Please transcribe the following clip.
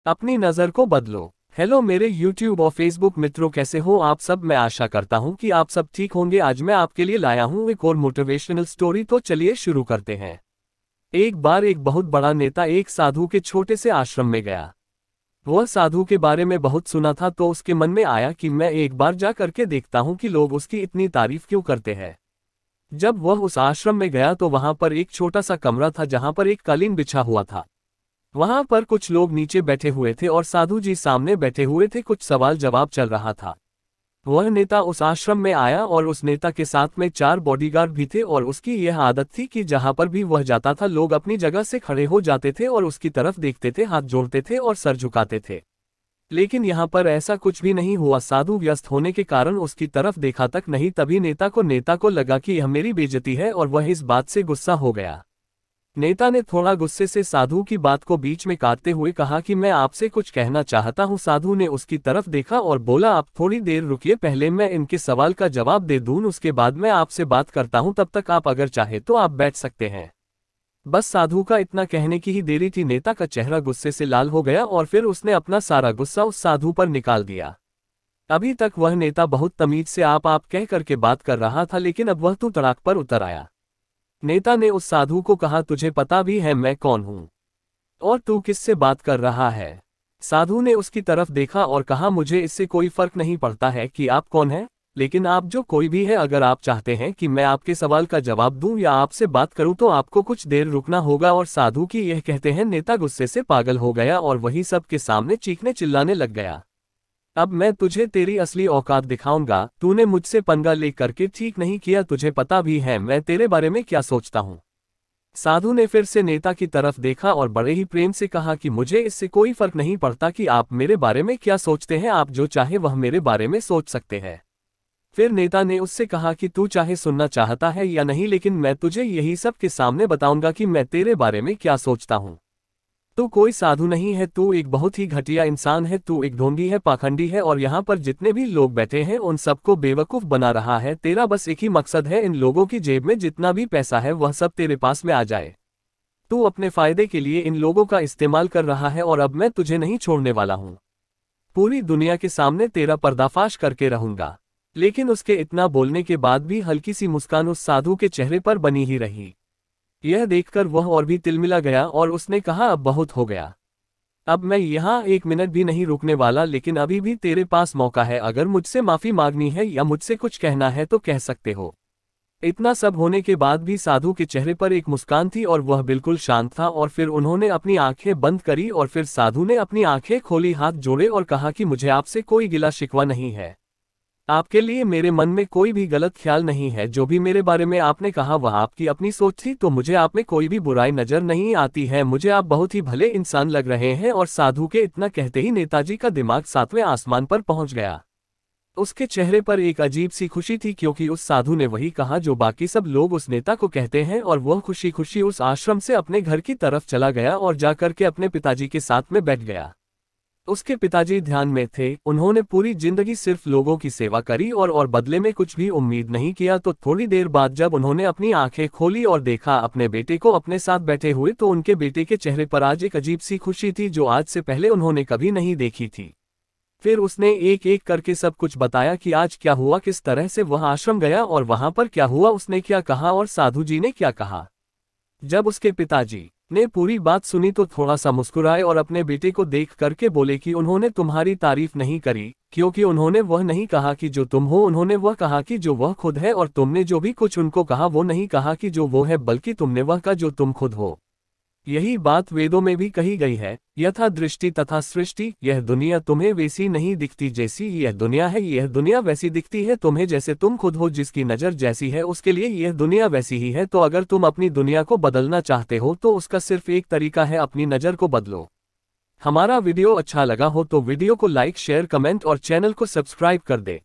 अपनी नज़र को बदलो। हेलो मेरे YouTube और Facebook मित्रों, कैसे हो आप सब। मैं आशा करता हूं कि आप सब ठीक होंगे। आज मैं आपके लिए लाया हूं एक और मोटिवेशनल स्टोरी, तो चलिए शुरू करते हैं। एक बार एक बहुत बड़ा नेता एक साधु के छोटे से आश्रम में गया। वह साधु के बारे में बहुत सुना था, तो उसके मन में आया कि मैं एक बार जा करके देखता हूं कि लोग उसकी इतनी तारीफ क्यों करते हैं। जब वह उस आश्रम में गया तो वहां पर एक छोटा सा कमरा था जहां पर एक कालीन बिछा हुआ था। वहां पर कुछ लोग नीचे बैठे हुए थे और साधु जी सामने बैठे हुए थे। कुछ सवाल जवाब चल रहा था। वह नेता उस आश्रम में आया और उस नेता के साथ में 4 बॉडीगार्ड भी थे और उसकी यह आदत थी कि जहां पर भी वह जाता था लोग अपनी जगह से खड़े हो जाते थे और उसकी तरफ देखते थे, हाथ जोड़ते थे और सर झुकाते थे। लेकिन यहाँ पर ऐसा कुछ भी नहीं हुआ। साधु व्यस्त होने के कारण उसकी तरफ देखा तक नहीं। तभी नेता को लगा कि यह मेरी बेइज्जती है और वह इस बात से गुस्सा हो गया। नेता ने थोड़ा गुस्से से साधु की बात को बीच में काटते हुए कहा कि मैं आपसे कुछ कहना चाहता हूं। साधु ने उसकी तरफ देखा और बोला, आप थोड़ी देर रुकिए, पहले मैं इनके सवाल का जवाब दे दूं, उसके बाद मैं आपसे बात करता हूं। तब तक आप अगर चाहे तो आप बैठ सकते हैं। बस साधु का इतना कहने की ही देरी थी। नेता का चेहरा गुस्से से लाल हो गया और फिर उसने अपना सारा गुस्सा उस साधु पर निकाल दिया। अभी तक वह नेता बहुत तमीज से आप कह करके बात कर रहा था, लेकिन अब वह तू तड़ाक पर उतर आया। नेता ने उस साधु को कहा, तुझे पता भी है मैं कौन हूं और तू किससे बात कर रहा है। साधु ने उसकी तरफ देखा और कहा, मुझे इससे कोई फर्क नहीं पड़ता है कि आप कौन हैं, लेकिन आप जो कोई भी है, अगर आप चाहते हैं कि मैं आपके सवाल का जवाब दूं या आपसे बात करूं तो आपको कुछ देर रुकना होगा। और साधु की यह कहते हैं नेता गुस्से से पागल हो गया और वही सब के सामने चीखने चिल्लाने लग गया। अब मैं तुझे तेरी असली औकात दिखाऊंगा। तूने मुझसे पंगा ले करके ठीक नहीं किया। तुझे पता भी है मैं तेरे बारे में क्या सोचता हूं। साधु ने फिर से नेता की तरफ देखा और बड़े ही प्रेम से कहा कि मुझे इससे कोई फर्क नहीं पड़ता कि आप मेरे बारे में क्या सोचते हैं। आप जो चाहे वह मेरे बारे में सोच सकते हैं। फिर नेता ने उससे कहा कि तू चाहे सुनना चाहता है या नहीं, लेकिन मैं तुझे यही सब के सामने बताऊंगा कि मैं तेरे बारे में क्या सोचता हूं। तू कोई साधु नहीं है, तू एक बहुत ही घटिया इंसान है, तू एक ढोंगी है, पाखंडी है और यहाँ पर जितने भी लोग बैठे हैं उन सबको बेवकूफ बना रहा है। तेरा बस एक ही मकसद है, इन लोगों की जेब में जितना भी पैसा है वह सब तेरे पास में आ जाए। तू अपने फायदे के लिए इन लोगों का इस्तेमाल कर रहा है और अब मैं तुझे नहीं छोड़ने वाला हूँ। पूरी दुनिया के सामने तेरा पर्दाफाश करके रहूंगा। लेकिन उसके इतना बोलने के बाद भी हल्की सी मुस्कान उस साधु के चेहरे पर बनी ही रही। यह देखकर वह और भी तिलमिला गया और उसने कहा, अब बहुत हो गया। अब मैं यहाँ 1 मिनट भी नहीं रुकने वाला, लेकिन अभी भी तेरे पास मौका है। अगर मुझसे माफी मांगनी है या मुझसे कुछ कहना है तो कह सकते हो। इतना सब होने के बाद भी साधु के चेहरे पर एक मुस्कान थी और वह बिल्कुल शांत था। और फिर उन्होंने अपनी आंखें बंद करी और फिर साधु ने अपनी आंखें खोली, हाथ जोड़े और कहा कि मुझे आपसे कोई गिला शिकवा नहीं है। आपके लिए मेरे मन में कोई भी गलत ख्याल नहीं है। जो भी मेरे बारे में आपने कहा वह आपकी अपनी सोच थी, तो मुझे आप में कोई भी बुराई नजर नहीं आती है। मुझे आप बहुत ही भले इंसान लग रहे हैं। और साधु के इतना कहते ही नेताजी का दिमाग 7वें आसमान पर पहुंच गया। उसके चेहरे पर एक अजीब सी खुशी थी, क्योंकि उस साधु ने वही कहा जो बाकी सब लोग उस नेता को कहते हैं। और वह खुशी खुशी उस आश्रम से अपने घर की तरफ चला गया और जाकर के अपने पिताजी के साथ में बैठ गया। उसके पिताजी ध्यान में थे। उन्होंने पूरी जिंदगी सिर्फ लोगों की सेवा करी और बदले में कुछ भी उम्मीद नहीं किया। तो थोड़ी देर बाद जब उन्होंने अपनी आंखें खोली और देखा अपने बेटे को अपने साथ बैठे हुए, तो उनके बेटे के चेहरे पर आज एक अजीब सी खुशी थी जो आज से पहले उन्होंने कभी नहीं देखी थी। फिर उसने एक एक करके सब कुछ बताया कि आज क्या हुआ, किस तरह से वह आश्रम गया और वहां पर क्या हुआ, उसने क्या कहा और साधु जी ने क्या कहा। जब उसके पिताजी ने पूरी बात सुनी तो थोड़ा सा मुस्कुराए और अपने बेटे को देख करके बोले कि उन्होंने तुम्हारी तारीफ नहीं करी, क्योंकि उन्होंने वह नहीं कहा कि जो तुम हो, उन्होंने वह कहा कि जो वह खुद है। और तुमने जो भी कुछ उनको कहा वो नहीं कहा कि जो वो है, बल्कि तुमने वह कहा जो तुम खुद हो। यही बात वेदों में भी कही गई है, यथा दृष्टि तथा सृष्टि। यह दुनिया तुम्हें वैसी नहीं दिखती जैसी यह दुनिया है, यह दुनिया वैसी दिखती है तुम्हें जैसे तुम खुद हो। जिसकी नज़र जैसी है उसके लिए यह दुनिया वैसी ही है। तो अगर तुम अपनी दुनिया को बदलना चाहते हो तो उसका सिर्फ एक तरीका है, अपनी नज़र को बदलो। हमारा वीडियो अच्छा लगा हो तो वीडियो को लाइक, शेयर, कमेंट और चैनल को सब्सक्राइब कर दे।